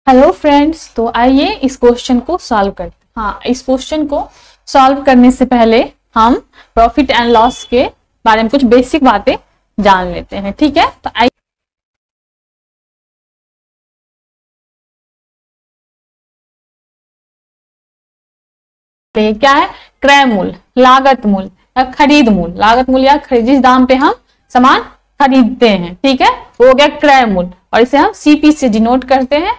Hello friends, तो आइए इस क्वेश्चन को सॉल्व करते हैं। हाँ, इस क्वेश्चन को सॉल्व करने से पहले हम प्रॉफिट एंड लॉस के बारे में कुछ बेसिक बातें जान लेते हैं। ठीक है, तो आइए क्या है क्रय मूल्य, लागत मूल्य या खरीद मूल्य। लागत मूल्य या जिस दाम पे हम सामान खरीदते हैं, ठीक है, वो हो गया क्रय मूल्य, और इसे हम सीपी से डिनोट करते हैं,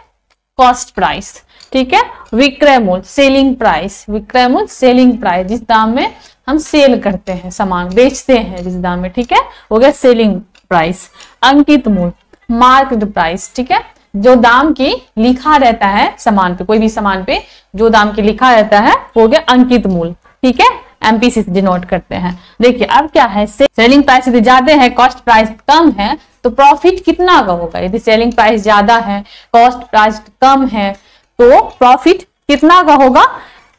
कॉस्ट प्राइस। ठीक है, विक्रय मूल्य सेलिंग प्राइस, विक्रय मूल्य सेलिंग प्राइस, जिस दाम में हम सेल करते हैं, सामान बेचते हैं जिस दाम में, ठीक है, हो गया सेलिंग प्राइस। अंकित मूल्य मार्क्ड प्राइस, ठीक है, जो दाम की लिखा रहता है सामान पे, कोई भी सामान पे जो दाम की लिखा रहता है वो हो गया अंकित मूल्य। ठीक है, एमपीसी से डिनोट करते हैं। देखिए अब क्या है, सेलिंग प्राइस यदि ज्यादा है, कॉस्ट प्राइस कम है, तो प्रॉफिट कितना का होगा। यदि सेलिंग प्राइस ज्यादा है, कॉस्ट प्राइस कम है, तो प्रॉफिट कितना का होगा,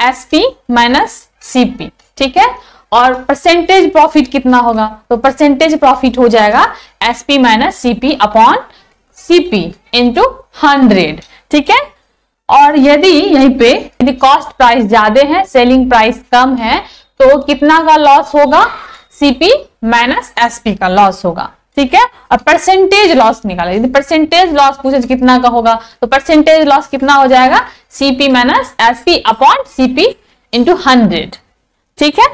एसपी माइनस सीपी। ठीक है, और परसेंटेज प्रॉफिट कितना होगा, तो परसेंटेज प्रॉफिट हो जाएगा SP minus CP upon CP into 100। ठीक है, और यदि यहीं पे यदि कॉस्ट प्राइस ज्यादा है, सेलिंग प्राइस कम है, तो कितना का लॉस होगा, सीपी माइनस एसपी का लॉस होगा। ठीक है, और परसेंटेज लॉस निकाला, यदि परसेंटेज लॉस पूछे कितना का होगा, तो परसेंटेज लॉस कितना हो जाएगा, CP minus SP upon CP into 100। ठीक है,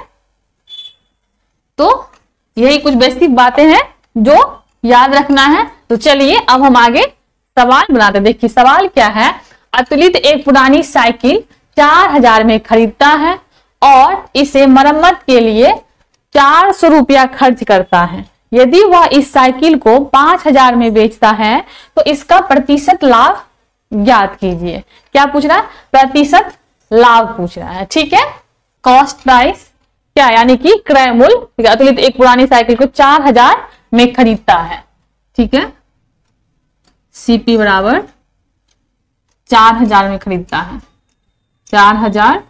तो यही कुछ बेसिक बातें हैं जो याद रखना है। तो चलिए अब हम आगे सवाल बनाते हैं। देखिए सवाल क्या है, अतुलित एक पुरानी साइकिल 4000 में खरीदता है और इसे मरम्मत के लिए 400 रुपया खर्च करता है। यदि वह इस साइकिल को 5000 में बेचता है तो इसका प्रतिशत लाभ ज्ञात कीजिए। क्या पूछ रहा है, प्रतिशत लाभ पूछ रहा है। ठीक है, कॉस्ट प्राइस क्या यानी कि क्रय मूल्य, अतुलित एक पुरानी साइकिल को 4000 में खरीदता है। ठीक है, सीपी बराबर 4000 में खरीदता है, 4000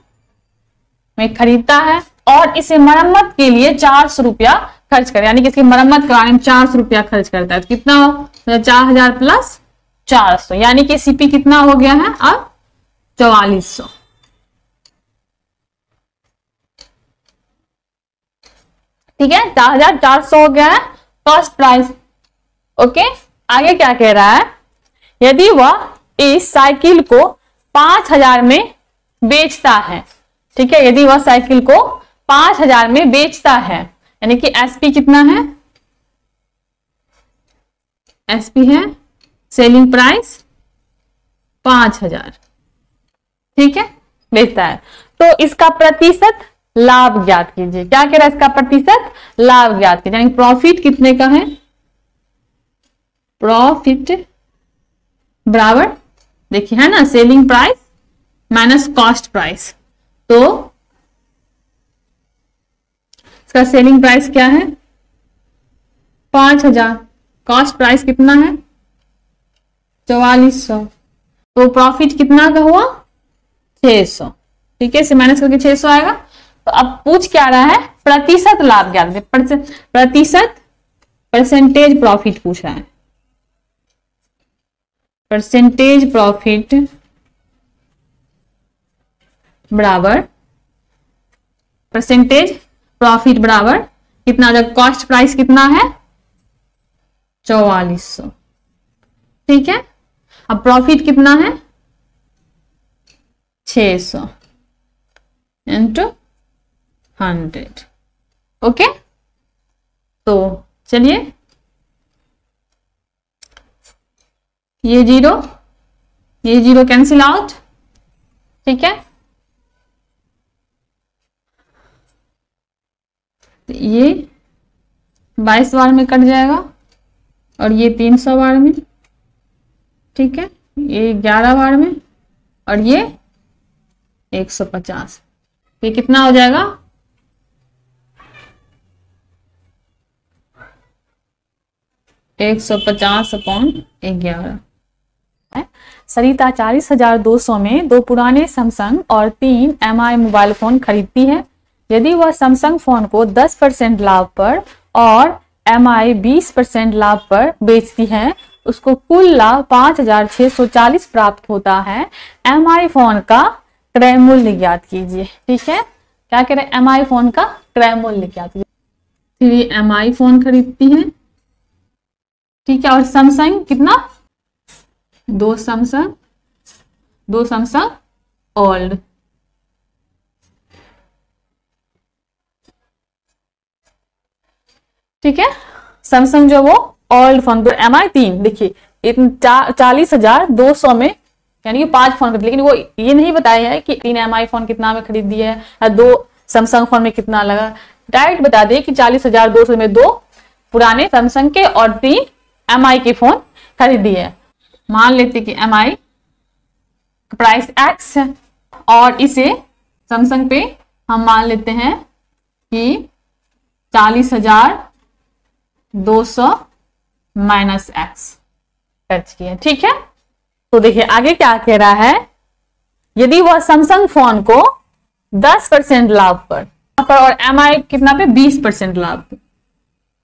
में खरीदता है और इसे मरम्मत के लिए 400 रुपया खर्च करे, यानी कि इसकी मरम्मत कराने में 400 रुपया खर्च करता है। तो कितना हो, 4000 प्लस 400, यानी कि सीपी कितना हो गया है अब 4400। ठीक है, 4400 हो गया है कॉस्ट प्राइस। ओके, आगे क्या कह रहा है, यदि वह इस साइकिल को 5000 में बेचता है। ठीक है, यदि वह साइकिल को 5000 में बेचता है, यानी कि एसपी कितना है, एसपी है सेलिंग प्राइस 5000। ठीक है, बेचता है, तो इसका प्रतिशत लाभ ज्ञात कीजिए। क्या कह रहा है, इसका प्रतिशत लाभ ज्ञात कीजिए, यानी प्रॉफिट कितने का है, प्रॉफिट बराबर देखिए है ना, selling price minus cost price. तो इसका सेलिंग प्राइस क्या है 5000, कॉस्ट प्राइस कितना है 4400, तो प्रॉफिट कितना का हुआ 600। ठीक है, इसे माइनस करके 600 आएगा। तो अब पूछ क्या रहा है, प्रतिशत लाभ ज्ञात कीजिए, प्रतिशत परसेंटेज प्रॉफिट पूछ रहा है, परसेंटेज प्रॉफिट बराबर, परसेंटेज प्रॉफिट बराबर कितना, जब कॉस्ट प्राइस कितना है 4400। ठीक है, अब प्रॉफिट कितना है 600 इंटू 100। ओके, तो चलिए ये जीरो कैंसिल आउट। ठीक है, तो ये 22 बार में कट जाएगा और ये 300 बार में। ठीक है, ये 11 बार में और ये 150। ये कितना हो जाएगा, $150/11। सरिता 40,200 में 2 पुराने सैमसंग और 3 MI मोबाइल फोन खरीदती है। यदि वह सैमसंग फोन को 10% लाभ पर और MI 20% लाभ पर बेचती है उसको कुल लाभ 5,640 प्राप्त होता है। MI फोन का क्रय मूल्य ज्ञात कीजिए। ठीक है, क्या कह रहे हैं, MI फोन का क्रय मूल्य ज्ञात कीजिए। 3MI फोन खरीदती है, ठीक है, और सैमसंग कितना, दो सैमसंग ओल्ड, ठीक है, सैमसंग जो वो ओल्ड फोन, तो MI 3 देखिए 40,200 में, यानी कि 5 फोन खरीद, लेकिन वो ये नहीं बताया है कि 3 MI फोन कितना में खरीद दिया है या 2 सैमसंग फोन में कितना लगा। डायरेक्ट बता दे कि 40,200 में 2 पुराने सैमसंग के और 3 MI के फोन खरीद दिए है। मान लेते कि MI का प्राइस X है और इसे सैमसंग पे हम मान लेते हैं कि 40,200 माइनस X खर्च किया। ठीक है, तो देखिए आगे क्या कह रहा है, यदि वह सैमसंग फोन को 10% लाभ पर और MI कितना पे 20% लाभ पे,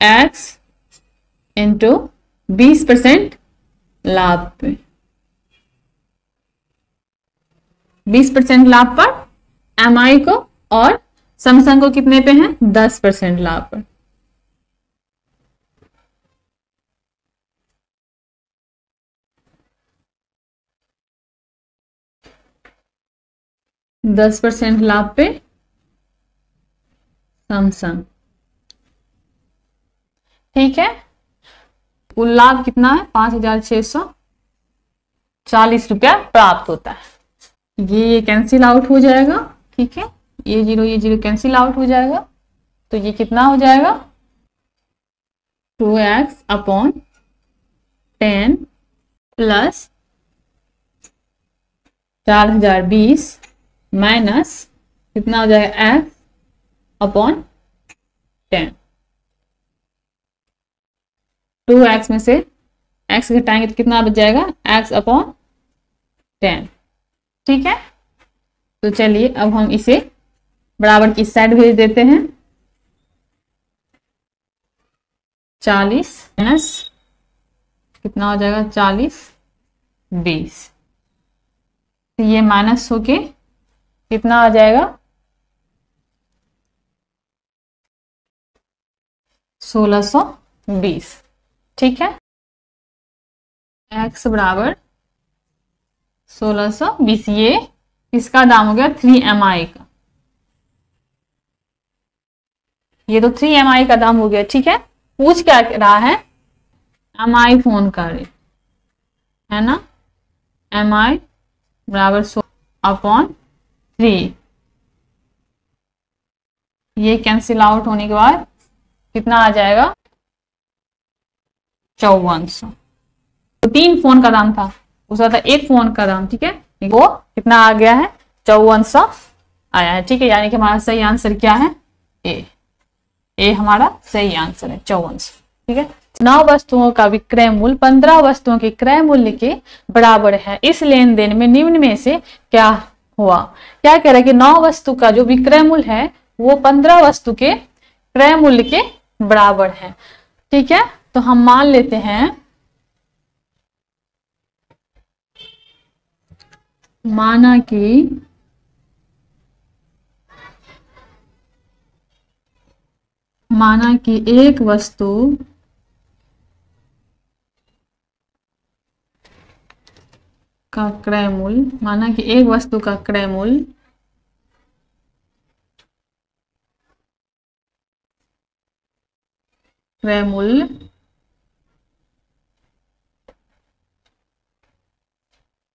X इंटू 20% लाभ पे, 20% लाभ पर MI को और सैमसंग को कितने पे है, 10% लाभ पर। दस % लाभ पे सैमसंग, ठीक है, कुल लाभ कितना है, 5,640 रुपया प्राप्त होता है। ये कैंसिल आउट हो जाएगा, ठीक है, ये जीरो कैंसिल आउट हो जाएगा, तो ये कितना हो जाएगा, 2x/10 प्लस 4,020 माइनस कितना हो जाएगा, x/10। 2x में से x घटाएंगे तो कितना बच जाएगा, x/10। ठीक है, तो चलिए अब हम इसे बराबर की साइड भेज देते हैं। 40 माइनस कितना हो जाएगा, 40/20, तो ये माइनस होके कितना आ जाएगा, 1620। ठीक है, x बराबर 1620, ये इसका दाम हो गया 3MI का, ये तो 3MI का दाम हो गया। ठीक है, पूछ क्या रहा है, MI फोन का रेट है ना, MI बराबर 100/3, ये कैंसिल आउट होने के बाद कितना आ जाएगा, 5400। तो 3 फोन का दाम था, उसका था 1 फोन का दाम, ठीक है, वो कितना आ गया है, 5400 आया है। ठीक है, यानी कि हमारा सही आंसर क्या है, ए हमारा सही आंसर है 5400। ठीक है, 9 वस्तुओं का विक्रय मूल्य 15 वस्तुओं के क्रय मूल्य के बराबर है। इस लेन देन में निम्न में से क्या हुआ, क्या कह रहा है कि 9 वस्तु का जो विक्रय मूल्य है वो 15 वस्तु के क्रय मूल्य के बराबर है। ठीक है, तो हम मान लेते हैं, माना कि एक वस्तु का क्रय मूल्य, माना कि एक वस्तु का क्रय मूल्य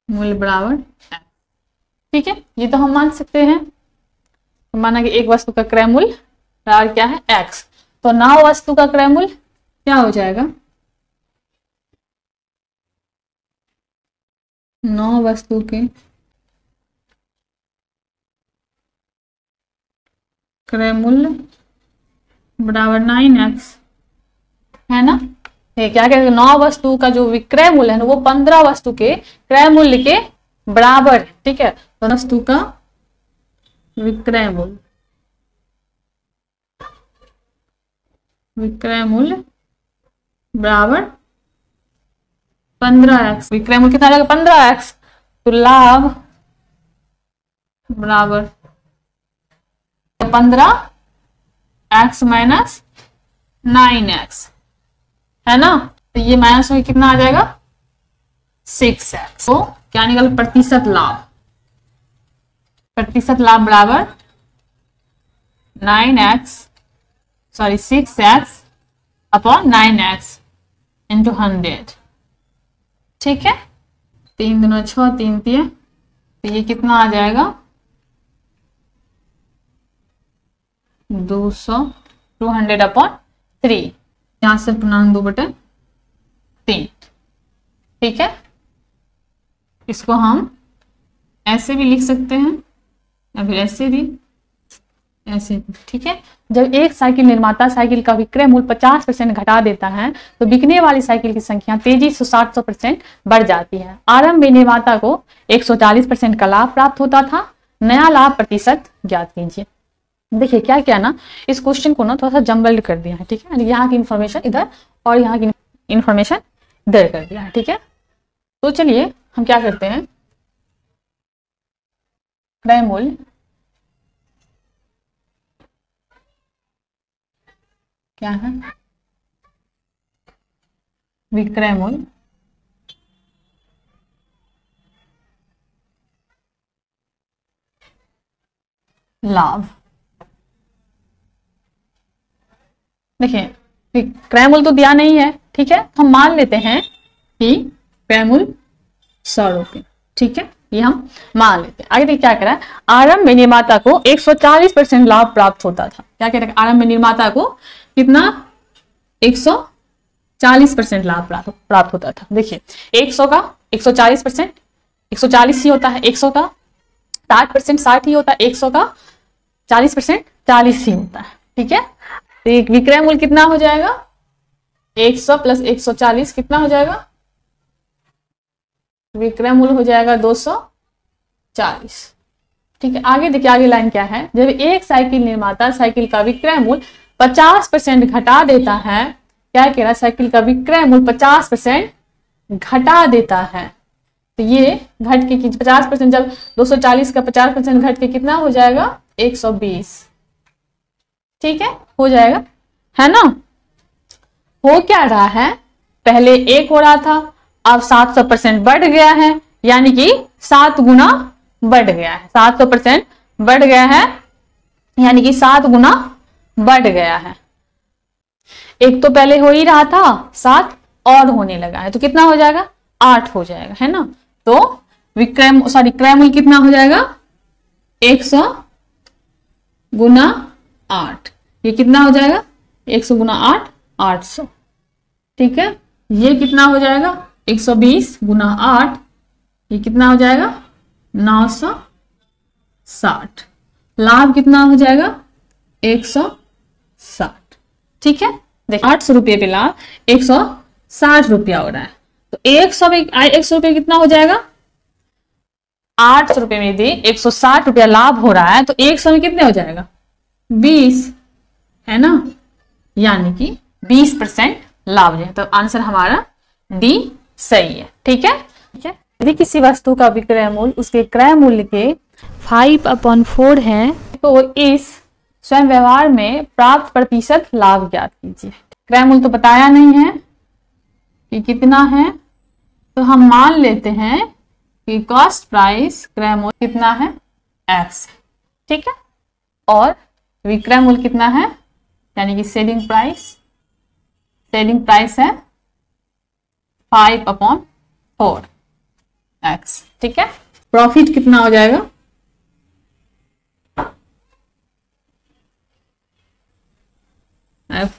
मूल्य बराबर x। ठीक है, ये तो हम मान सकते हैं, माना कि एक वस्तु का क्रय मूल्य बराबर क्या है, x, तो 9 वस्तु का क्रय मूल्य क्या हो जाएगा, 9 वस्तु के क्रय मूल्य बराबर 9x, है ना। ये क्या कहते हैं, 9 वस्तु का जो विक्रय मूल्य है ना वो 15 वस्तु के क्रय मूल्य के बराबर है। ठीक है, तो वस्तु का विक्रय मूल्य बराबर 15x, विक्रय मूल्य कितना आ जाएगा 15x, तो लाभ बराबर 15x माइनस 9x, है ना। तो ये माइनस में कितना आ जाएगा 6x। तो क्या निकल प्रतिशत लाभ, प्रतिशत लाभ बराबर 6x अपॉन 9x इंटू 100, ठीक है। 3 दूना 6, 3 3, तो ये कितना आ जाएगा 200 अपॉन 3, यहां से पूर्णांक 2/3, ठीक है। इसको हम ऐसे भी लिख सकते हैं या फिर ऐसे भी, ऐसे, ठीक है। जब एक साइकिल निर्माता साइकिल का विक्रय मूल्य 50% घटा देता है तो बिकने वाली साइकिल की संख्या तेजी से 700% बढ़ जाती है। आरंभ में निर्माता को 140% का लाभ प्राप्त होता था। नया लाभ प्रतिशत ज्ञात कीजिए। देखिए क्या किया ना, इस क्वेश्चन को ना थोड़ा सा जम्बल्ड कर दिया है, ठीक है। यहाँ की इंफॉर्मेशन इधर और यहाँ की इंफॉर्मेशन इधर कर दिया है, ठीक है। तो चलिए हम क्या करते हैं, क्रय मूल्य क्या है, विक्रय मूल्य लाभ। देखिए क्रय मूल्य तो दिया नहीं है, ठीक है। हम मान लेते हैं कि क्रय मूल्य 100 रुपये, ठीक है, ये हम मान लेते हैं। आगे देखिए क्या करा है, आरंभ में निर्माता को 140% लाभ प्राप्त होता था। क्या कह रहे हैं, आरंभ में निर्माता को कितना 140% लाभ प्राप्त होता था। देखिए 100 का 140%, 140 ही होता है, 100 का 60% 60 ही होता है, 100 का 40% 40 ही होता है, ठीक है। तो एक विक्रय मूल्य कितना हो जाएगा 100 प्लस 140 कितना हो जाएगा, विक्रय मूल्य हो जाएगा 240, ठीक है। आगे देखिए आगे लाइन क्या है, जब एक साइकिल निर्माता साइकिल का विक्रय मूल्य 50% घटा देता है, क्या कह रहा है, साइकिल का विक्रय मूल्य 50% घटा देता है, तो ये घट के 50%, जब 240 का 50% घट के कितना हो जाएगा 120, ठीक है, हो जाएगा, है ना। हो क्या रहा है, पहले 1 हो रहा था, अब 700% बढ़ गया है, यानी कि 7 गुना बढ़ गया है, 700% बढ़ गया है, यानी कि 7 गुना बढ़ गया है। एक तो पहले हो ही रहा था 7 और होने लगा है, तो कितना हो जाएगा 8 हो जाएगा, है ना। तो क्रय मूल्य कितना हो जाएगा 100 गुना 8, ये कितना हो जाएगा 100 गुना 8 800, ठीक है। ये कितना हो जाएगा 120 गुना 8, ये कितना हो जाएगा 960, लाभ कितना हो जाएगा 160, ठीक है। देखिए 800 रुपये पे लाभ 160 रुपया हो रहा है, तो 100 रुपये कितना हो जाएगा, 800 रुपये में यदि 160 रुपया लाभ हो रहा है तो 100 में कितने हो जाएगा 20, है ना, यानी कि 20% लाभ है। तो आंसर हमारा डी सही है, ठीक है। यदि किसी वस्तु का विक्रय मूल्य उसके क्रय मूल्य के 5/4 है तो इस स्वयं व्यवहार में प्राप्त प्रतिशत लाभ ज्ञात कीजिए। क्रय मूल्य तो बताया नहीं है कि कितना है, तो हम मान लेते हैं कि कॉस्ट प्राइस क्रय मूल्य कितना है x, ठीक है, और विक्रय मूल्य कितना है, यानी कि सेलिंग प्राइस है 5/4 x, ठीक है। प्रॉफिट कितना हो जाएगा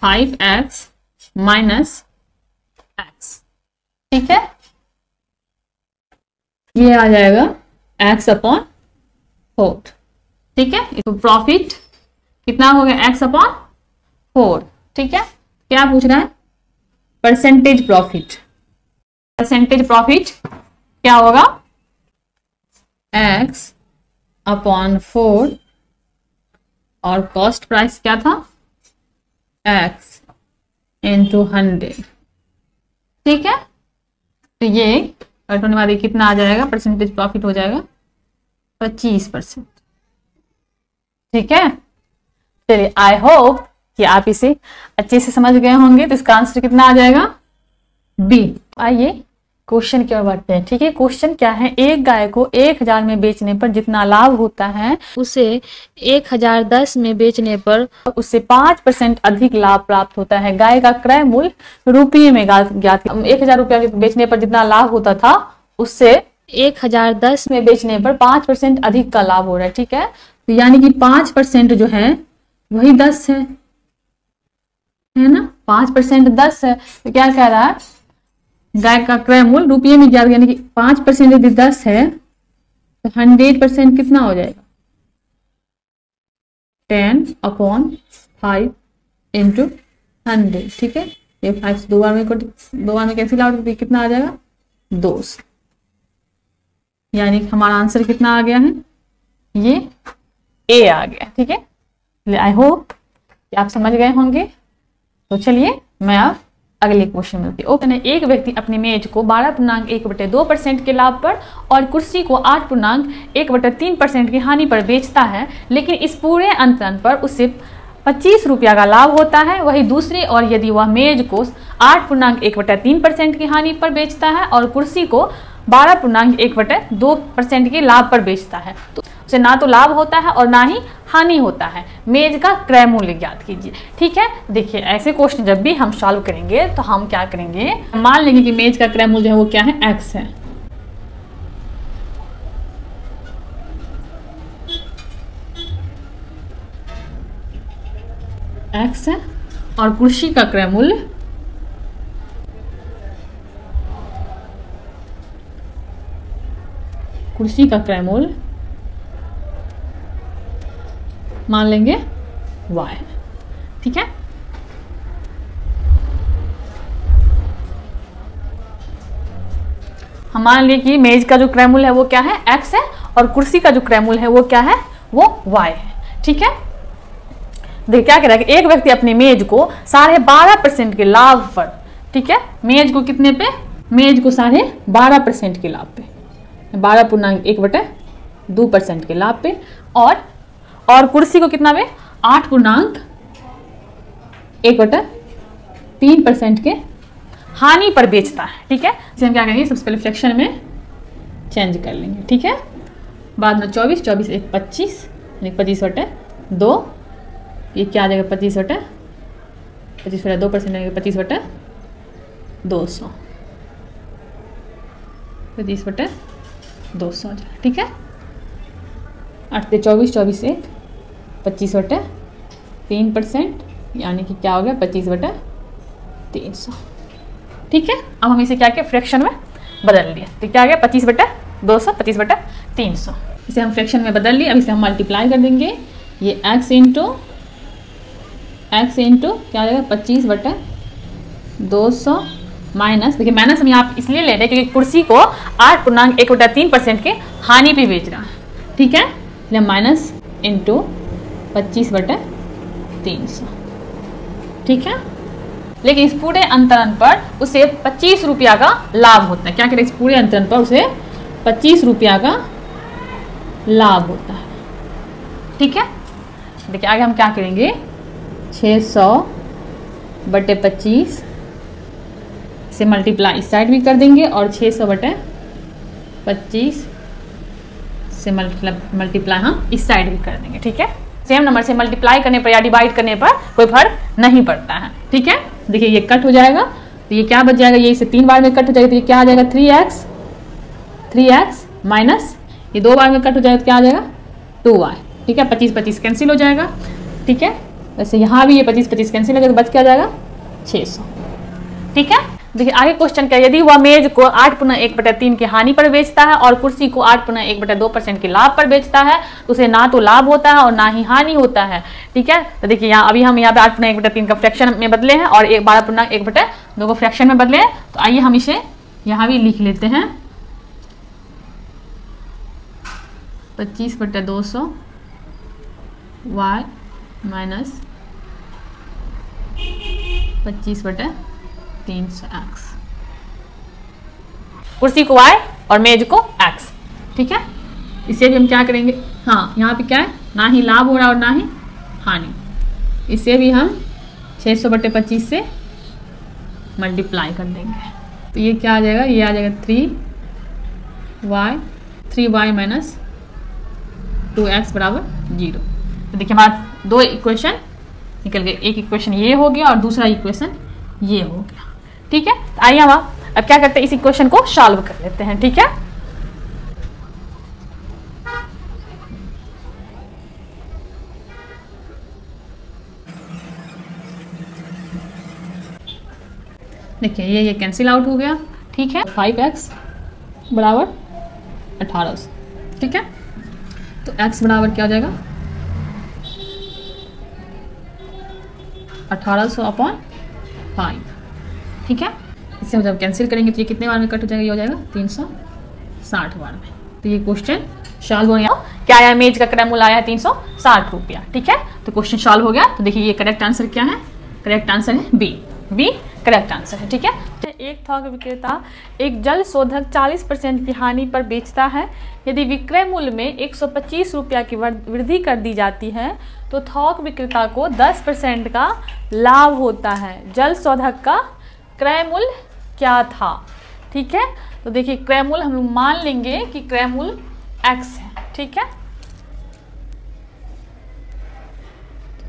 5x माइनस x, ठीक है, ये आ जाएगा x/4, ठीक है। तो प्रॉफिट कितना हो गया x/4, ठीक है। क्या पूछ रहा है, परसेंटेज प्रॉफिट क्या होगा x/4 और कॉस्ट प्राइस क्या था x × 100, ठीक है। तो ये कट होने बाद कितना आ जाएगा, परसेंटेज प्रॉफिट हो जाएगा 25%। ठीक है, चलिए आई होप कि आप इसे अच्छे से समझ गए होंगे। तो इसका आंसर कितना आ जाएगा, बी। आइए क्वेश्चन की ओर बढ़ते हैं। ठीक है, क्वेश्चन क्या है, एक गाय को 1000 में बेचने पर जितना लाभ होता है उसे 1010 में बेचने पर उससे 5% अधिक लाभ प्राप्त होता है। गाय का क्रय मूल्य रुपये में ज्ञात। 1000 रुपया बेचने पर जितना लाभ होता था उससे 1010 में बेचने पर 5% अधिक का लाभ हो रहा है। ठीक है, तो यानी कि 5% जो है वही 10 है ना, 5% 10 है। तो क्या कह रहा है, गाय का क्रय मूल्य रुपये में ज्ञात, यानी कि 5% यदि 10 है तो 100% कितना हो जाएगा, 10/5 इंटू 100। ठीक है, ये 5 दो बार में कैंसिल आउट, कितना आ जाएगा 200। यानी कि हमारा आंसर कितना आ गया है, ये ए आ गया। ठीक है, आई होप कि आप समझ गए होंगे। तो चलिए मैं अब अगले क्वेश्चन में ओपन है। एक व्यक्ति अपनी मेज को 12.1/2% के लाभ पर और कुर्सी को 8.1/3% की हानि पर बेचता है, लेकिन इस पूरे अंतरण पर उसे 25 रुपया का लाभ होता है। वही दूसरी और यदि वह मेज को 8.1/3% की हानि पर बेचता है और कुर्सी को 12.1/2% के लाभ पर बेचता है, तो उसे ना तो लाभ होता है और ना ही हानि होता है। मेज का क्रय मूल्य ज्ञात कीजिए। ठीक है, देखिए ऐसे क्वेश्चन जब भी हम सॉल्व करेंगे तो हम क्या करेंगे, मान लेंगे कि मेज का क्रय मूल्य है वो क्या है, x है। x है और कुर्सी का क्रय मूल्य मान लेंगे y। ठीक है, हम मान लिए कि मेज का जो क्रय मूल्य है वो क्या है, x है, और कुर्सी का जो क्रय मूल्य है वो क्या है, वो y है। ठीक है, देखिए क्या कह रहा है कि एक व्यक्ति अपनी मेज को 12.5% के लाभ पर, ठीक है, मेज को कितने पे, मेज को 12.5% के लाभ पे, 12.1/2% के लाभ पे, और कुर्सी को कितना पे, 8.1/3% के हानि पर बेचता है। ठीक है, इसे हम क्या करेंगे, सबसे पहले फ्रैक्शन में चेंज कर लेंगे। ठीक है, बाद में 24 1 25, यानी 25/2, ये क्या आ जाएगा 25/2%, यानी 25/200, 25/200 हो जाएगा। ठीक है, 8 से 24 24 1 25/3%, यानी कि क्या हो गया 25/300। ठीक है, अब हम इसे क्या किया, फ्रैक्शन में बदल लिया। तो क्या आ गया 25/200, 25/300। इसे हम फ्रैक्शन में बदल लिए। अब इसे हम मल्टीप्लाई कर देंगे, ये x इंटू क्या आ जाएगा 25/200 माइनस, देखिए माइनस हम यहाँ इसलिए ले रहे हैं क्योंकि कुर्सी को 8.1/3% के हानि पे बेच रहा है। ठीक है, इसलिए माइनस इंटू 25/300। ठीक है, लेकिन इस पूरे अंतरण पर उसे 25 रुपया का लाभ होता है। क्या करें, इस पूरे अंतरण पर उसे 25 रुपया का लाभ होता है। ठीक है, देखिए आगे हम क्या करेंगे, 600/25 से मल्टीप्लाई इस साइड भी कर देंगे और 600/25 से मल्टीप्लाई हम इस साइड भी कर देंगे। ठीक है, सेम नंबर से मल्टीप्लाई करने पर या डिवाइड करने पर कोई फर्क नहीं पड़ता है। ठीक है, देखिए ये कट हो जाएगा तो ये क्या बच जाएगा, ये इसे 3 बार में कट हो जाएगा तो ये क्या आ जाएगा 3x माइनस ये 2 बार में कट हो जाएगा तो क्या आ जाएगा 2y। ठीक है, 25 कैंसिल हो जाएगा। ठीक है, वैसे यहाँ भी ये 25 कैंसिल हो जाएगा तो बच क्या जाएगा 600। ठीक है, देखिए आगे क्वेश्चन क्या, यदि वह मेज को 8.1/3 की हानि पर बेचता है और कुर्सी को 8.1/2% के लाभ पर बेचता है, तो उसे ना तो लाभ होता है और ना ही हानि होता है। ठीक है, तो देखिए यहाँ अभी हम यहाँ पे 8.1/3 का फ्रैक्शन में बदले हैं और 12.1/2 को फ्रैक्शन में बदले हैं। तो आइए हम इसे यहाँ भी लिख लेते हैं, 25/200 y माइनस 25/300x। कुर्सी को y और मेज को x, ठीक है। इसे भी हम क्या करेंगे, हाँ यहाँ पे क्या है, ना ही लाभ हो रहा है और ना ही हानि, इसे भी हम 600/25 से मल्टीप्लाई कर देंगे। तो ये क्या आ जाएगा, ये आ जाएगा 3y माइनस 2x बराबर 0। तो देखिए हमारा दो इक्वेशन निकल गए, एक इक्वेशन ये हो गया और दूसरा इक्वेशन ये हो गया, ठीक है। तो आइए हम अब क्या करते हैं, इस इक्वेशन को सॉल्व कर लेते हैं, ठीक है। देखिए ये कैंसिल आउट हो गया, ठीक है। 5x बराबर 1800, ठीक है। तो x बराबर क्या हो जाएगा, 1800/5, ठीक है। इसे हम जब कैंसिल करेंगे तो ये कितने बार में कट हो जाएगा, ये हो जाएगा 360 बार में। तो ये क्वेश्चन सॉल्व हो गया। क्या आया, मेज का क्रय मूल्य आया 360 रुपया, ठीक है। तो क्वेश्चन सॉल्व हो गया। तो देखिए ये करेक्ट आंसर क्या है, करेक्ट आंसर है बी करेक्ट आंसर है, ठीक है। एक थोक विक्रेता एक जल शोधक 40% की हानि पर बेचता है। यदि विक्रय मूल्य में 125 रुपया की वृद्धि कर दी जाती है तो थोक विक्रेता को 10% का लाभ होता है। जल शोधक का क्रय मूल्य क्या था, ठीक है। तो देखिए क्रय मूल्य हम लोग मान लेंगे कि क्रय मूल्य x है, ठीक है।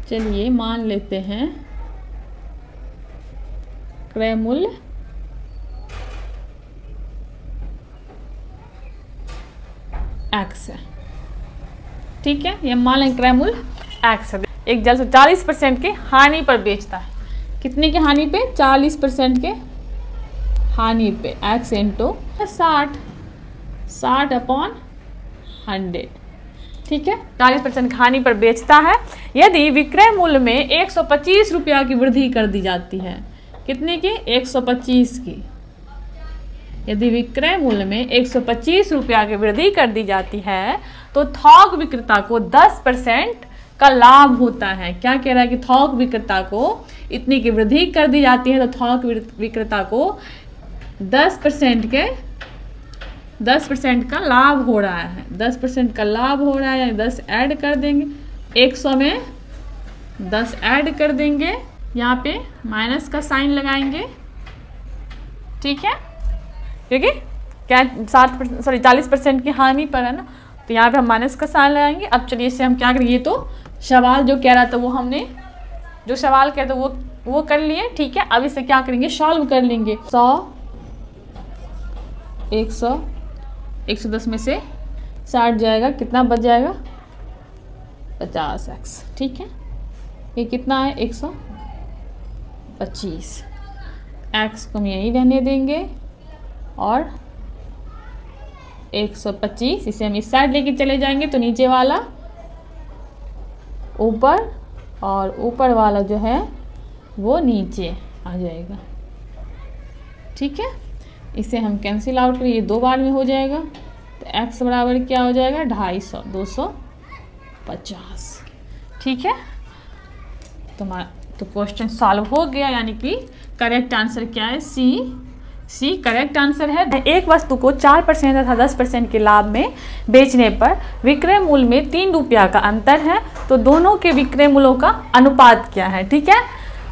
चलिए मान लेते हैं क्रय मूल्य x है, ठीक है। ये मान लें क्रय मूल्य x है। एक जल से 40% के हानि पर बेचता है, कितने की हानि पे, 40% के हानि पे, x इंटू 60/100, ठीक है। 40% हानि पर बेचता है। यदि विक्रय मूल्य में 125 रुपया की वृद्धि कर दी जाती है, कितने की, 125 की। यदि विक्रय मूल्य में 125 रुपया की वृद्धि कर दी जाती है तो थोक विक्रेता को 10% का लाभ होता है। क्या कह रहा है कि थोक विक्रेता को इतनी की वृद्धि कर दी जाती है तो थोक विक्रेता को 10% का लाभ हो रहा है। 10% का लाभ हो रहा है, यानी 10 ऐड कर देंगे, 100 में 10 ऐड कर देंगे, यहाँ पे माइनस का साइन लगाएंगे, ठीक है, क्योंकि क्या 40% की हानि पर है ना, तो यहाँ पे हम माइनस का साइन लगाएंगे। अब चलिए इससे हम क्या करेंगे, ये तो सवाल जो कह रहा था वो हमने जो सवाल कह रहा था वो कर लिए, ठीक है। अब इसे क्या करेंगे, सॉल्व कर लेंगे। 110 में से 60 जाएगा, कितना बच जाएगा, 50x, ठीक है। ये कितना है, 125, x को हम यहीं रहने देंगे और 125 इसे हम इस साइड लेके चले जाएंगे तो नीचे वाला ऊपर और ऊपर वाला जो है वो नीचे आ जाएगा, ठीक है। इसे हम कैंसिल आउट करें, ये 2 बार में हो जाएगा। तो x बराबर क्या हो जाएगा, 250, 250, ठीक है। तो क्वेश्चन सॉल्व हो गया, यानी कि करेक्ट आंसर क्या है, सी करेक्ट आंसर है। एक वस्तु को 4% तथा 10% के लाभ में बेचने पर विक्रय मूल्य में 3 रुपया का अंतर है, तो दोनों के विक्रय मूल्यों का अनुपात क्या है, ठीक है।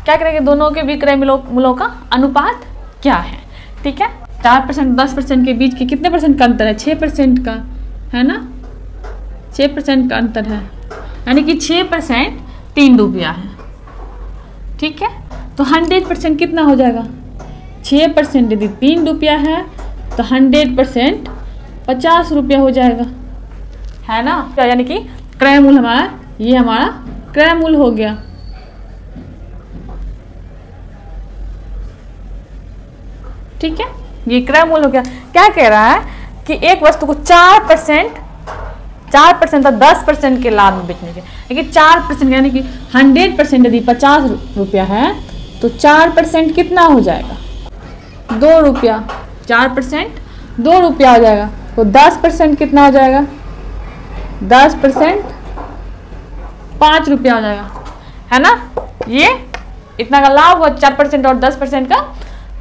क्या करेंगे, दोनों के विक्रय मूल्यों का अनुपात क्या है, ठीक है। 4% 10% के बीच के कितने परसेंट का अंतर है, 6% का है ना, 6% का अंतर है, यानी कि 6% 3 रुपया है, ठीक है। तो 100% कितना हो जाएगा, 6% यदि 3 रुपया है तो 100% 50 रुपया हो जाएगा, है ना। यानी कि क्रय मूल्य हमारा, ये हमारा क्रय मूल्य हो गया, ठीक है। ये क्रय मूल्य हो गया। क्या कह रहा है कि एक वस्तु को 4% और 10% के लाभ में बेचने के, लेकिन 4% यानी कि 100% यदि 50 रुपया है तो 4% कितना हो जाएगा, 2 रुपया। 4% 2 रुपया हो जाएगा। तो 10% कितना हो जाएगा, 10% 5 रुपया हो जाएगा, है ना। ये इतना का लाभ हुआ, 4% और 10% का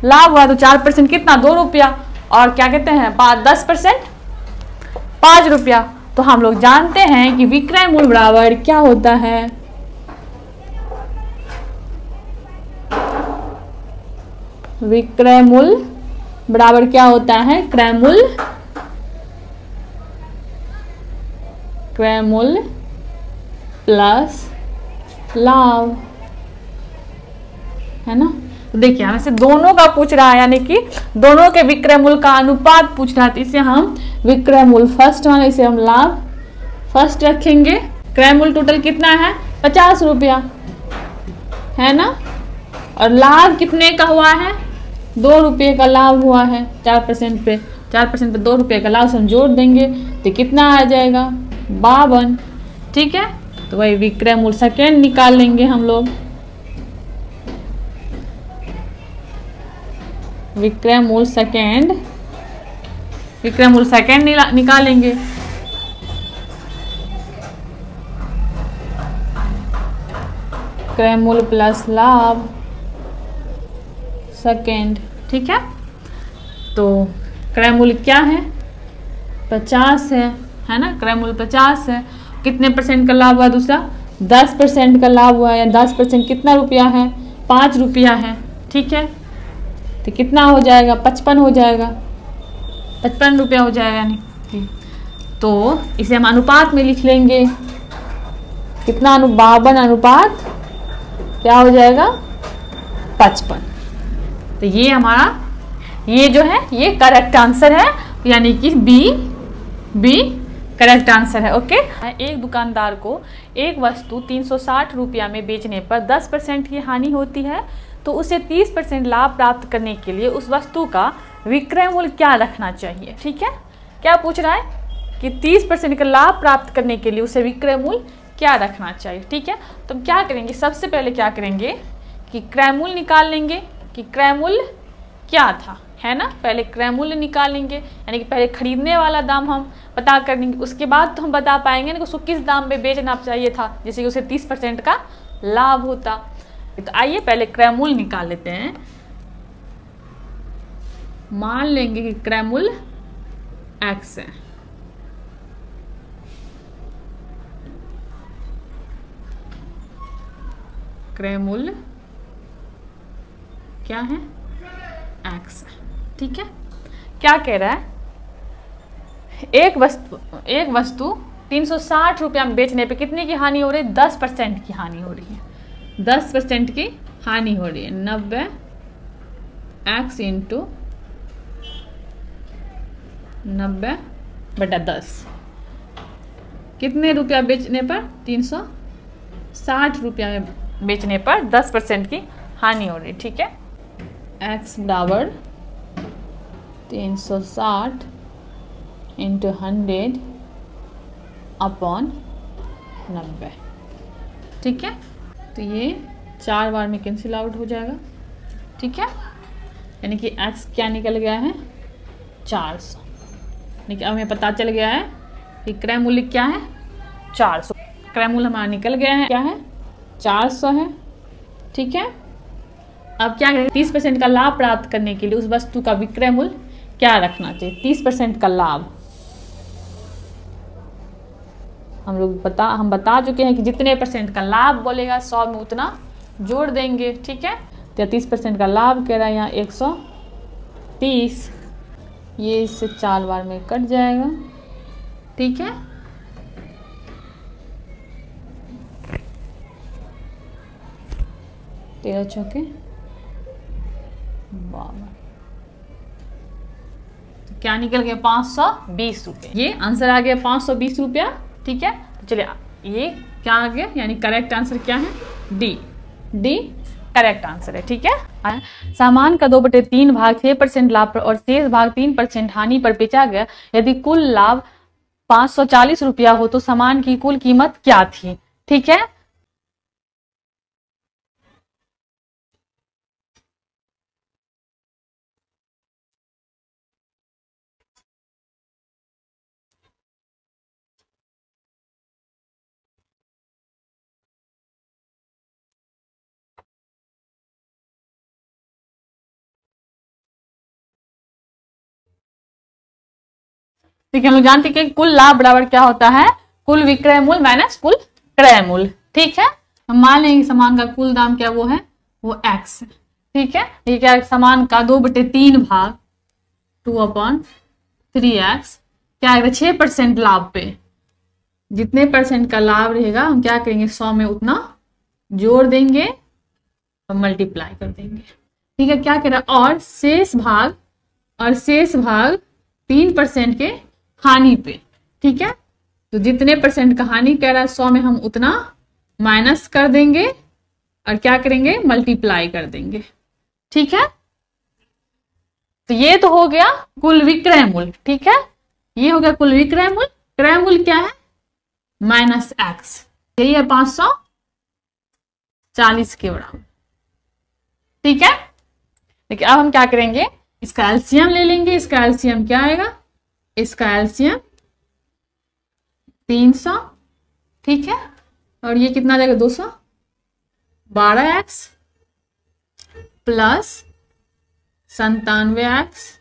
लाभ हुआ, तो 4% कितना, 2 रुपया। और क्या कहते हैं 10%, 5 रुपया। तो हम लोग जानते हैं कि विक्रय मूल्य बराबर क्या होता है, विक्रय मूल्य बराबर क्या होता है, क्रय मूल्य प्लस लाभ, है ना। तो देखिए हमें से दोनों का पूछ रहा है, यानी कि दोनों के विक्रय मूल्य का अनुपात पूछ रहा है, तो इसे हम विक्रय मूल्य फर्स्ट माने, इसे हम लाभ फर्स्ट रखेंगे। क्रय मूल्य टोटल कितना है 50 रुपया, है ना, और लाभ कितने का हुआ है 2 रुपये का लाभ हुआ है, 4% पे 2 रुपये का लाभ हम जोड़ देंगे तो कितना आ जाएगा 52। ठीक है, तो वही विक्रय मूल्य सेकेंड निकाल लेंगे हम लोग, विक्रय मूल्य सेकेंड निकालेंगे। क्रय मूल्य प्लस लाभ सेकेंड। ठीक है, तो क्रय मूल्य क्या है 50 है ना, क्रय मूल्य 50 है। कितने परसेंट का लाभ हुआ दूसरा 10% का लाभ हुआ है, 10% कितना रुपया है 5 रुपया है। ठीक है, तो कितना हो जाएगा 55 हो जाएगा, 55 रुपया हो जाएगा नहीं। तो इसे हम अनुपात में लिख लेंगे, कितना 52 अनुपात क्या हो जाएगा 55। तो ये हमारा ये जो है ये करेक्ट आंसर है, यानी कि बी करेक्ट आंसर है। ओके, एक दुकानदार को एक वस्तु 360 रुपया में बेचने पर 10% की हानि होती है, तो उसे 30% लाभ प्राप्त करने के लिए उस वस्तु का विक्रय मूल्य क्या रखना चाहिए। ठीक है, क्या पूछ रहा है कि 30% का लाभ प्राप्त करने के लिए उसे विक्रय मूल्य क्या रखना चाहिए। ठीक है, तो हम क्या करेंगे, सबसे पहले क्या करेंगे कि क्रय मूल्य निकाल लेंगे कि क्रय मूल्य क्या था, है ना। पहले क्रय मूल्य निकाल लेंगे, यानी कि पहले खरीदने वाला दाम हम पता कर लेंगे, उसके बाद तो हम बता पाएंगे ना कि उसको किस दाम में बेचना चाहिए था, जैसे कि उसे 30% का लाभ होता। तो आइए पहले क्रय मूल्य निकाल लेते हैं। मान लेंगे कि क्रय मूल्य x है, क्रय मूल्य क्या है x है। ठीक है, क्या कह रहा है एक वस्तु 360 रुपया में बेचने पे कितने की हानि हो रही है 10% की हानि हो रही है, 10% की हानि हो रही है। 90 x इंटू 90/10 कितने रुपया बेचने पर 360 रुपया में बेचने पर 10% की हानि हो रही है। ठीक है, x बराबर 360 इंटू 100 अपॉन 90। ठीक है, तो ये 4 बार में कैंसिल आउट हो जाएगा। ठीक है, यानी कि x क्या निकल गया है 400, यानी कि अब हमें पता चल गया है कि क्रय मूल्य क्या है 400। क्रय मूल्य हमारा निकल गया है, क्या है 400 है। ठीक है, अब क्या करेंगे 30% का लाभ प्राप्त करने के लिए उस वस्तु का विक्रय मूल्य क्या रखना चाहिए। 30% का लाभ हम बता चुके हैं कि जितने परसेंट का लाभ बोलेगा 100 में उतना जोड़ देंगे। ठीक है, 33% का लाभ कह रहा है यहाँ 130, ये इससे 4 बार में कट जाएगा। ठीक है, तेरह चौके 52, तो क्या निकल गया 520 रुपये। ये आंसर आ गया 520 रुपया। ठीक है, तो चलिए ये क्या आ गया, यानी करेक्ट आंसर क्या है डी करेक्ट आंसर है। ठीक है, सामान का 2/3 भाग 6% लाभ पर और शेष भाग 3% हानि पर बेचा गया, यदि कुल लाभ 540 रुपया हो तो सामान की कुल कीमत क्या थी। ठीक है, देखिए हम लोग जानते हैं कि कुल लाभ बराबर क्या होता है, कुल विक्रय मूल्य माइनस कुल क्रय मूल्य। ठीक है, हम मान लेंगे सामान का कुल दाम क्या वो है, वो x है। ठीक है, ये क्या सामान का 2/3 भाग 2/3x क्या है 6% लाभ पे जितने परसेंट का लाभ रहेगा हम क्या करेंगे 100 में उतना जोड़ देंगे और मल्टीप्लाई कर देंगे। ठीक है, क्या कह रहा है और शेष भाग 3% के हानि पे। ठीक है, तो जितने परसेंट का हानि कह रहा है 100 में हम उतना माइनस कर देंगे और क्या करेंगे मल्टीप्लाई कर देंगे। ठीक है, तो ये तो हो गया कुल विक्रय मूल्य। ठीक है, ये हो गया कुल विक्रय मूल्य। क्रय मूल्य क्या है माइनस एक्स, यही है 540 के बराबर। ठीक है, देखिए अब हम क्या करेंगे इसका एलसीएम ले लेंगे। इसका एलसीएम क्या आएगा, इसका एलसीएम 300। ठीक है, और ये कितना आ जाएगा 212x plus 97x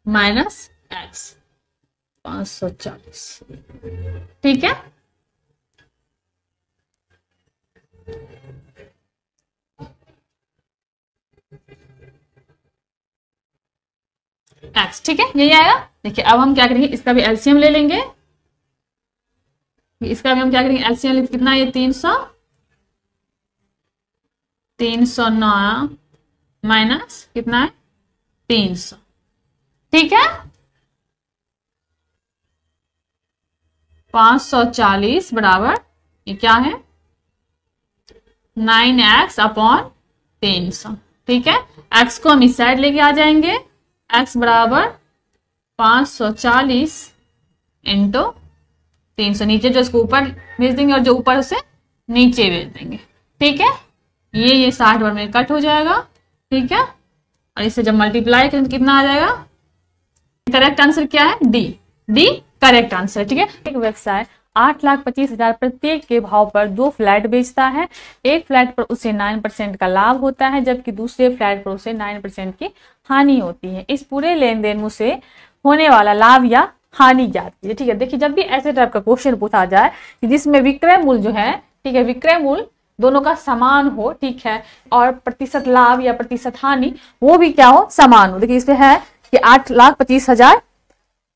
minus x 540। ठीक है, x। ठीक है, यही आएगा। देखिए अब हम क्या करेंगे इसका भी एलसीएम ले लेंगे। इसका भी हम क्या करेंगे एलसीएम ले, कितना ये 309 माइनस कितना है 300। ठीक है, 540 बराबर ये क्या है 9x/300। ठीक है, x को हम इस साइड लेके आ जाएंगे, x बराबर 540 इंटू 300, नीचे जो इसको ऊपर भेज देंगे और जो ऊपर से नीचे भेज देंगे। ठीक है, ये 60 बार में कट हो जाएगा। ठीक है, और इससे जब मल्टीप्लाई करें तो कितना आ जाएगा, करेक्ट आंसर क्या है डी करेक्ट आंसर। ठीक है, एक व्यवसाय 8,25,000 प्रत्येक के भाव पर 2 फ्लैट बेचता है। एक फ्लैट पर उसे 9% का लाभ होता है जबकि दूसरे फ्लैट पर उसे 9% की हानि होती है। इस पूरे लेन देन से होने वाला लाभ या हानि ज्ञात है। ठीक है, देखिए जब भी ऐसे टाइप का क्वेश्चन पूछा जाए कि जिसमें विक्रय मूल्य जो है, ठीक है, विक्रय मूल्य दोनों का समान हो, ठीक है, और प्रतिशत लाभ या प्रतिशत हानि वो भी क्या हो समान हो। देखिए इसमें है कि 8,25,000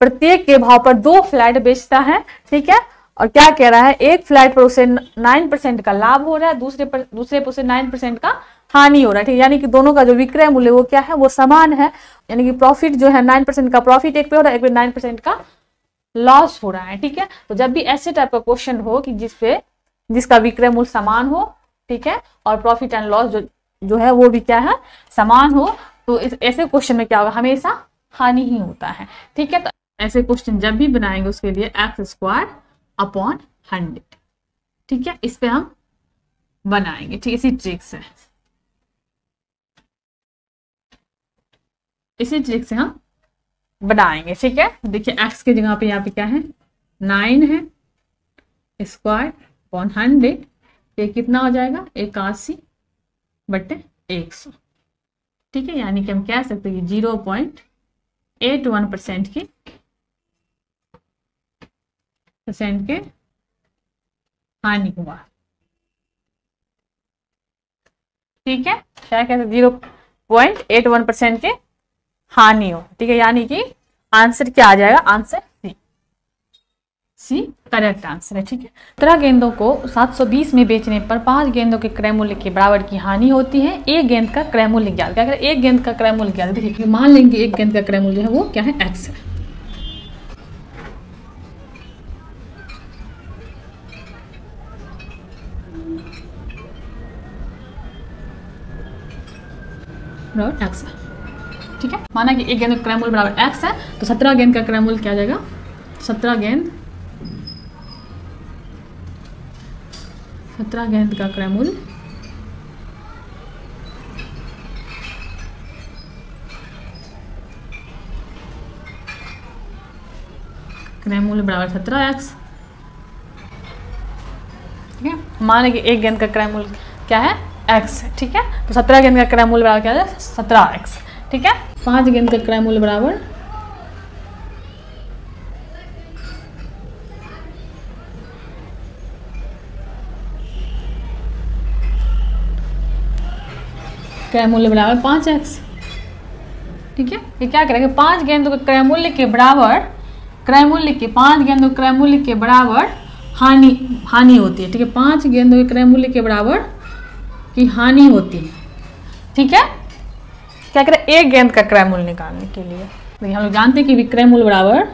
प्रत्येक के भाव पर 2 फ्लैट बेचता है। ठीक है, और क्या कह रहा है एक फ्लैट पर उसे 9% का लाभ हो रहा है, दूसरे पर उसे 9% का हानि हो रहा है। ठीक है, यानी कि दोनों का जो विक्रय मूल्य वो क्या है वो समान है। यानी कि प्रॉफिट जो है 9% का प्रॉफिट एक पे हो रहा है, एक पे 9% का लॉस हो रहा है। ठीक है, तो जब भी ऐसे टाइप का क्वेश्चन हो कि जिसका विक्रय मूल्य समान हो, ठीक है, और प्रॉफिट एंड लॉस जो है वो भी क्या है समान हो, तो इस ऐसे क्वेश्चन में क्या होगा हमेशा हानि ही होता है। ठीक है, तो ऐसे क्वेश्चन जब भी बनाएंगे उसके लिए x²/100। ठीक है, इस पे हम बनाएंगे। ठीक, इसी ट्रिक से हम बनाएंगे। ठीक है, देखिए x की जगह पे यहाँ पे क्या है 9 है, स्क्वायर/100 ये कितना हो जाएगा 81/100। ठीक है, यानी कि हम कह सकते हैं 0.81% के हानि हुआ। ठीक है, क्या कहते हैं 0.81% के हानि हो। ठीक है, यानी कि आंसर क्या आ जाएगा, आंसर सी करेक्ट आंसर है। ठीक है, 17 गेंदों को 720 में बेचने पर 5 गेंदों के क्रय मूल्य के बराबर की हानि होती है। एक गेंद का क्रय मूल्य ज्ञात। क्या करें एक गेंद का क्रय मूल्य ज्ञात। देखिए मान लेंगे एक गेंद का क्रय मूल्य है वो क्या है x है। बराबर x है। ठीक है, माना कि एक गेंद का क्रय मूल्य बराबर x है, तो 17 गेंद का क्रय मूल्य क्या आ जाएगा 17 गेंद का क्रय मूल्य बराबर 17x। ठीक है, मान कि एक गेंद का क्रय मूल्य क्या है x है। ठीक है, तो 17 गेंद का क्रय मूल्य बराबर क्या है 17x। ठीक है, 5 गेंद का क्रय मूल्य बराबर क्रय मूल्य बराबर 5x। ठीक है, ये क्या करेंगे, 5 गेंदों के क्रय मूल्य के बराबर, क्रय मूल्य के 5 गेंदों के क्रय मूल्य के बराबर हानि होती है। ठीक है, 5 गेंदों के क्रय मूल्य के बराबर की हानि होती है। ठीक है, क्या करें, एक गेंद का क्रय मूल्य निकालने के लिए तो हम लोग जानते हैं कि विक्रय मूल्य बराबर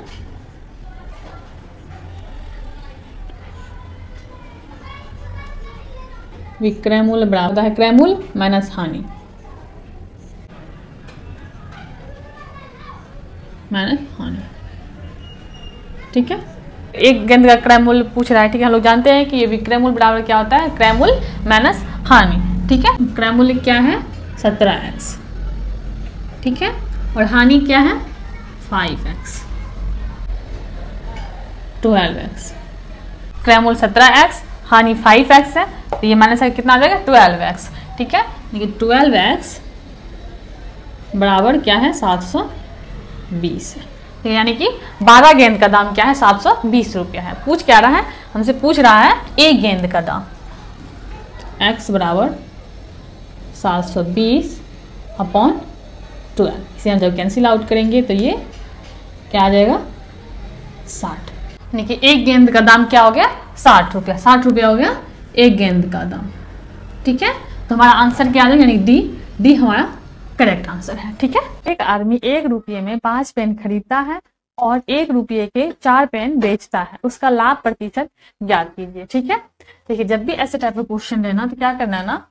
विक्रय मूल्य बराबर है क्रय मूल्य माइनस हानि, ठीक है, एक गेंद का क्रय मूल्य पूछ रहा है। ठीक है, हम लोग जानते हैं कि ये विक्रय मूल्य बराबर क्या होता है, क्रय मूल्य माइनस हानि। ठीक है, क्रय मूल्य क्या है 17x। ठीक है, और हानि क्या है 5x, 12x। क्रय मूल्य 17x, हानि 5x है, तो ये माइनस कितना आ जाएगा 12x। ठीक है, देखिए 12x बराबर क्या है 720 है। यानी कि 12 गेंद का दाम क्या है 720 रुपया है। पूछ क्या रहा है, हमसे पूछ रहा है एक गेंद का दाम। x बराबर 720 अपॉन 12, इसे हम जब कैंसिल आउट करेंगे तो ये क्या आ जाएगा 60। यानी कि एक गेंद का दाम क्या हो गया 60 रुपया, 60 रुपया हो गया एक गेंद का दाम। ठीक है, तो हमारा आंसर क्या आ जाएगा, यानी डी हमारा करेक्ट आंसर है। ठीक है, एक आदमी 1 रुपये में 5 पेन खरीदता है और 1 रुपये के 4 पेन बेचता है, उसका लाभ प्रतिशत ज्ञात कीजिए। ठीक है, देखिए जब भी ऐसे टाइप का क्वेश्चन लेना तो क्या करना है ना,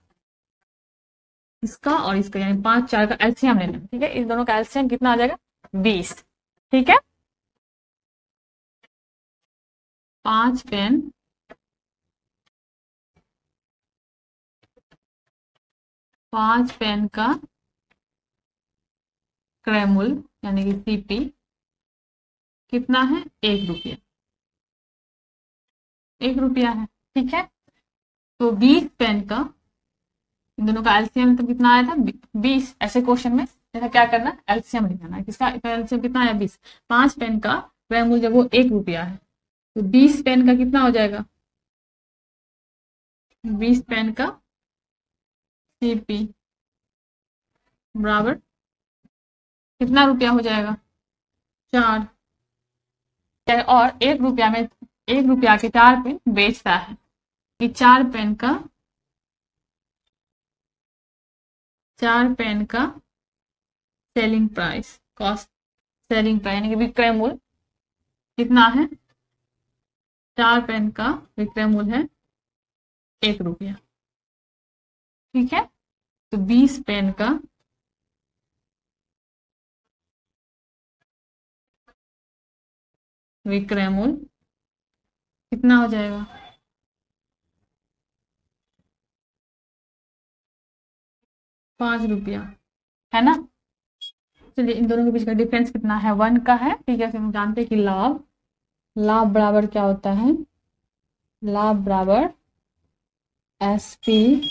इसका और इसका यानी 5 4 का एलसीएम लेना। ठीक है, इस दोनों का एलसीएम कितना आ जाएगा 20। ठीक है, 5 पेन का क्रय मूल्य यानी कि सीपी कितना है 1 रुपया, 1 रुपया है। ठीक है, तो 20 पेन का, इन दोनों का एलसीएम तो कितना आया था 20। ऐसे क्वेश्चन में जैसा क्या करना एलसीएम निकालना है, किसका एलसीएम कितना आया 20। 5 पेन का क्रय मूल्य जब वो 1 रुपया है तो 20 पेन का कितना हो जाएगा, 20 पेन का सीपी बराबर कितना रुपया हो जाएगा 4। और 1 रुपया में 1 रुपया के 4 पेन बेचता है, कि 4 पेन का selling price, cost selling price यानी कि विक्रय मूल्य कितना है, 4 पेन का विक्रय मूल्य है 1 रुपया। ठीक है, तो 20 पेन का विक्रय मूल्य कितना हो जाएगा 5 रुपया, है ना। चलिए इन दोनों के बीच का डिफरेंस कितना है 1 का है। ठीक है, हम जानते हैं कि लाभ बराबर क्या होता है, लाभ बराबर एसपी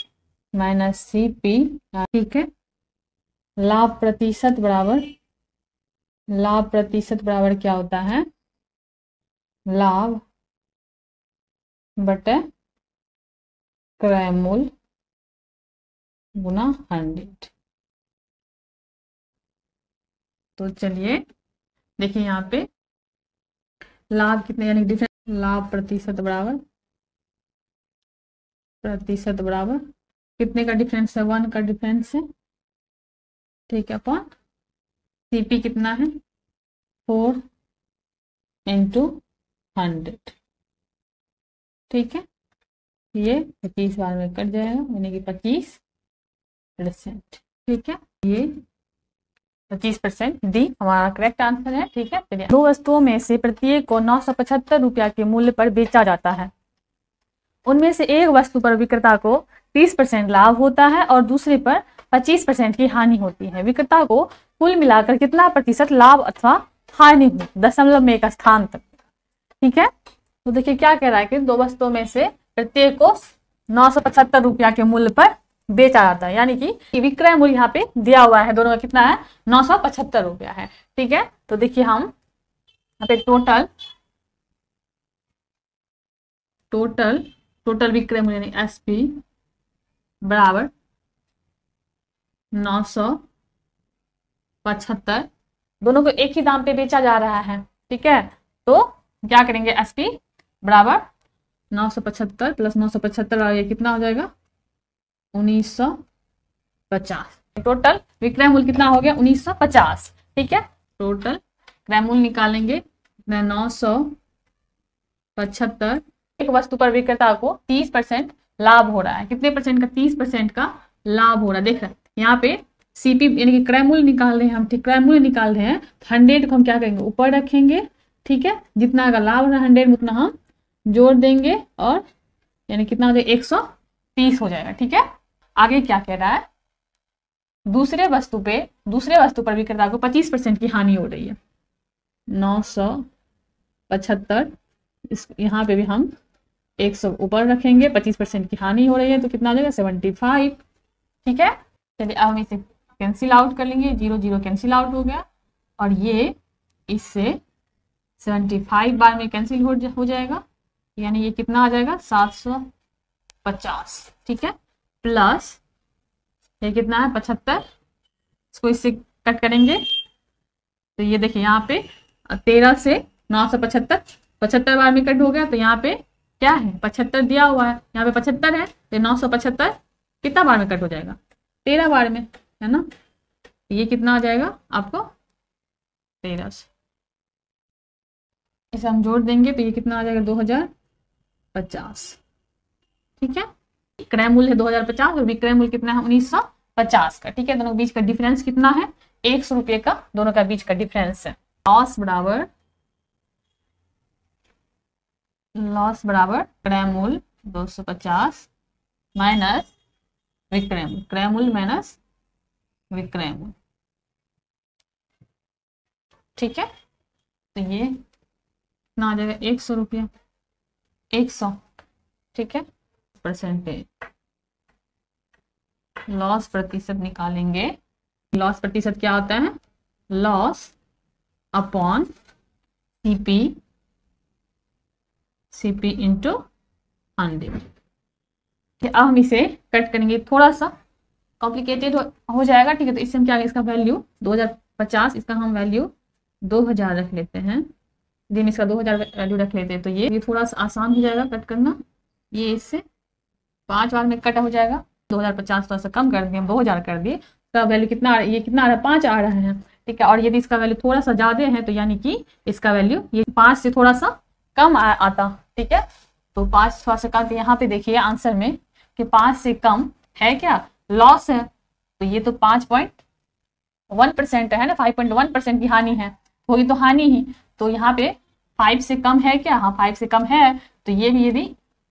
माइनस सीपी। ठीक है, लाभ प्रतिशत बराबर क्या होता है, लाभ बटे क्रय मूल्य गुना 100। तो चलिए देखिए यहाँ पे लाभ कितने यानी डिफरेंस, लाभ प्रतिशत बराबर कितने का डिफरेंस है 1 का डिफरेंस है। ठीक है, अपॉन सीपी कितना है 4 इंटू 100। ठीक है, ये 25 बार में कट जाएगा यानी कि 25%। ठीक है, ये 25% डी हमारा करेक्ट आंसर है। ठीक है, चलिए 2 वस्तुओं में से प्रत्येक को 975 रुपया के मूल्य पर बेचा जाता है। उनमें से एक वस्तु पर विक्रेता को 30% लाभ होता है और दूसरे पर 25% की हानि होती है। विक्रेता को कुल मिलाकर कितना प्रतिशत लाभ अथवा हानि हुई दशमलव में एक स्थान तक। ठीक है, तो देखिए क्या कह रहा है कि 2 वस्तुओं में से प्रत्येक को 975 रुपया के मूल्य पर बेचा जाता है, यानी कि विक्रय मूल्य यहाँ पे दिया हुआ है, दोनों का कितना है 975 रुपया है। ठीक है, तो देखिए हम यहाँ पे टोटल विक्रय मूल्य यानी एसपी बराबर 975, दोनों को एक ही दाम पे बेचा जा रहा है, ठीक है। तो क्या करेंगे, एसपी बराबर 975 प्लस 975 और ये कितना हो जाएगा 1950। टोटल विक्रय मूल्य कितना हो गया 1950, ठीक है। टोटल क्रय मूल्य निकालेंगे 975, एक वस्तु पर विक्रेता को 30% लाभ हो रहा है। कितने परसेंट का, 30% का लाभ हो रहा है। देख रहे हैं यहाँ पे सीपी यानी कि क्रय मूल्य निकाल रहे हैं हम, ठीक, क्रय मूल्य निकाल रहे हैं। 100 को हम क्या करेंगे ऊपर रखेंगे, ठीक है। जितना का लाभ हो रहा है 100 में उतना हम जोड़ देंगे और यानी कितना हो जाएगा 130 हो जाएगा, ठीक है। आगे क्या कह रहा है, दूसरे वस्तु पर विक्रेता को 25% की हानि हो रही है। 975, इस यहाँ पे भी हम 100 ऊपर रखेंगे, 25% की हानि हो रही है तो कितना हो जाएगा 75, ठीक है। चलिए अब हम इसे कैंसिल आउट कर लेंगे, 0 0 कैंसिल आउट हो गया और ये इससे 75 बार में कैंसिल हो जाएगा, यानी ये कितना आ जाएगा 750, ठीक है। प्लस ये कितना है 75, इसको इससे कट करेंगे तो ये देखिए यहाँ पे 13 से 975 75 बार में कट हो गया, तो यहाँ पे क्या है 75 दिया हुआ है, यहाँ पे 75 है तो 975 कितना बार में कट हो जाएगा 13 बार में, है ना। तो ये कितना आ जाएगा आपको 13 से, इसे हम जोड़ देंगे तो ये कितना आ जाएगा 2050, ठीक है। क्रय मूल्य है 2050 और विक्रय मूल्य कितना है 1950 का, ठीक है। दोनों के बीच का डिफरेंस कितना है 100 रुपये का, दोनों का बीच का डिफरेंस है। लॉस बराबर क्रय मूल्य 250 माइनस विक्रय मूल्य, क्रय मूल्य माइनस विक्रय मूल्य, ठीक है। तो ये कितना आ जाएगा 100 रुपया, 100, ठीक है। परसेंटेज लॉस प्रतिशत निकालेंगे, लॉस प्रतिशत क्या होता है, लॉस अपॉन सीपी इंटू 100। अब हम इसे कट करेंगे, थोड़ा सा कॉम्प्लिकेटेड हो जाएगा, ठीक है। तो इससे हम क्या, इसका वैल्यू 2050, इसका हम वैल्यू 2000 रख लेते हैं, दिन इसका 2000 वैल्यू रख लेते हैं, तो ये थोड़ा सा आसान हो जाएगा कट करना। ये इससे 5 बार में कट हो जाएगा, 2050 थोड़ा सा कम कर दिए हम 2000 कर दिए, इसका वैल्यू कितना आ रहा है, ये कितना आ रहा है 5 आ रहा है, ठीक है। और यदि इसका वैल्यू थोड़ा सा ज्यादा है तो यानी कि इसका वैल्यू ये 5 से थोड़ा सा कम आता, ठीक है। तो 5 थोड़ा सा कम, तो यहाँ पे देखिए आंसर में कि 5 से कम है क्या, लॉस है, तो ये तो 5.1% है ना, 5.1% की हानि है, होगी तो हानि ही। तो यहाँ पे 5 से कम है क्या, हाँ 5 से कम है, तो ये भी यदि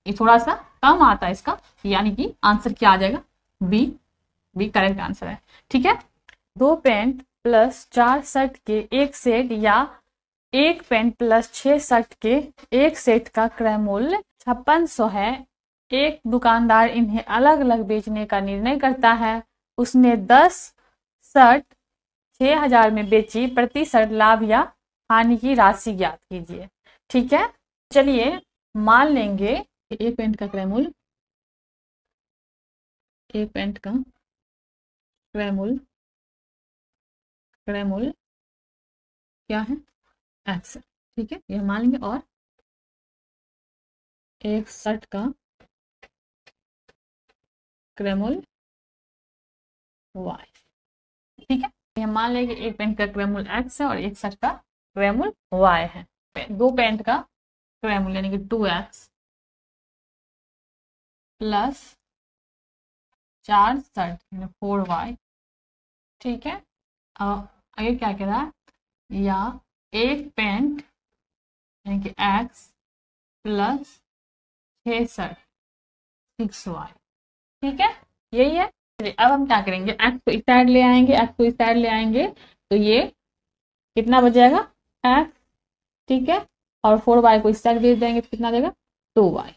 ये थोड़ा सा कम आता है इसका, यानी कि आंसर क्या आ जाएगा बी करेक्ट आंसर है, ठीक है। 2 पैंट प्लस 4 शर्ट के एक सेट या 1 पैंट प्लस 6 शर्ट के एक सेट का क्रय मूल्य 5600 है। एक दुकानदार इन्हें अलग अलग बेचने का निर्णय करता है, उसने 10 शर्ट 6000 में बेची, प्रति शर्ट लाभ या हानि की राशि ज्ञात कीजिए, ठीक है। चलिए मान लेंगे एक पैंट का क्रय मूल्य, एक पैंट का क्रय मूल्य क्या है एक्स, ठीक है, ये मान लेंगे। और एक शर्ट का क्रय मूल्य वाई, ठीक है। ये मान लेंगे एक पैंट का क्रय मूल्य एक्स है और एक शर्ट का क्रय मूल्य वाई है। 2 पैंट का क्रय मूल्य यानी कि 2x प्लस 4 शर्ट 4y, ठीक है। आगे क्या कह रहा है, या एक पैंट यानी कि x प्लस 6 शर्ट 6y, ठीक है, यही है। चलिए अब हम क्या करेंगे, x को इस साइड ले आएंगे, तो ये कितना बच जाएगा x, ठीक है। और 4y को इस साइड भेज देंगे तो कितना आ जाएगा 2y,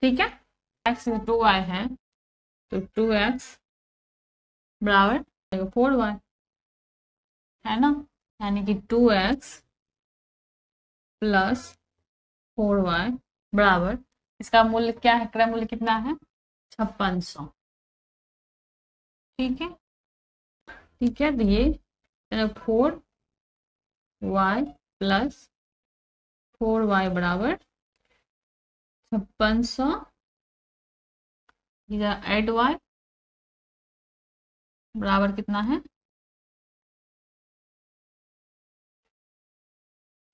ठीक है। x 2y है तो 2x बराबर 4y, है ना, यानी कि 2x प्लस 4y बराबर, इसका मूल्य क्या है, क्रय मूल्य कितना है 5600, ठीक है। ठीक है, तो ये 4y प्लस 4y बराबर 5600, इधर एड y बराबर कितना है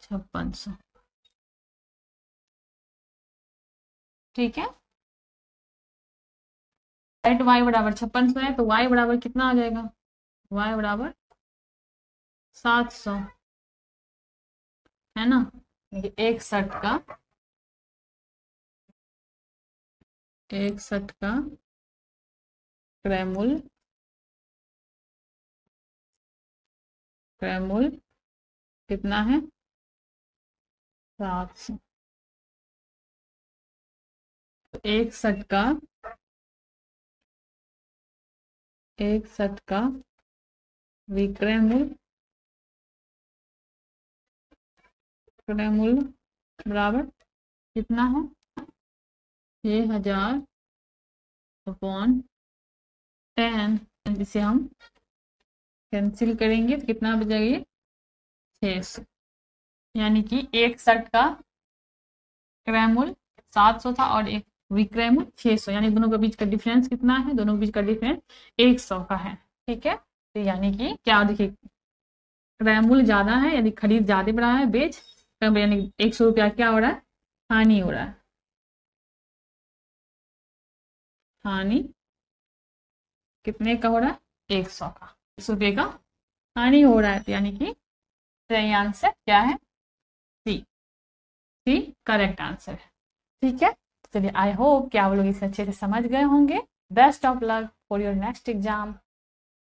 5600। ठीक है, एट y बराबर 5600 है, तो y बराबर कितना आ जाएगा, y बराबर 700, है ना। 61 का क्रय मूल्य कितना है 700। तो 61 का विक्रय मूल्य बराबर कितना है 6000 अपॉन 10। जिसे हम कैंसिल करेंगे तो कितना बचेगा ये 600, यानी कि 61 का क्रय मूल्य 700 था और एक विक्रय मूल्य 600, यानी दोनों के बीच का डिफरेंस कितना है, दोनों के बीच का डिफरेंस 100 का है। ठीक है, तो यानी कि क्या, देखिए क्रय मूल्य ज्यादा है, यानी खरीद ज्यादा बढ़ा है, बेच कम, यानी 100 रुपया क्या हो रहा है, हानि हो रहा है, हानि कितने का हो रहा है 100 का, 100 रुपये का हानि हो रहा है। तो यानी कि सही आंसर क्या है, सी करेक्ट आंसर है। ठीक है, चलिए आई होप कि आप लोग इसे अच्छे से समझ गए होंगे। Best of luck for your next exam.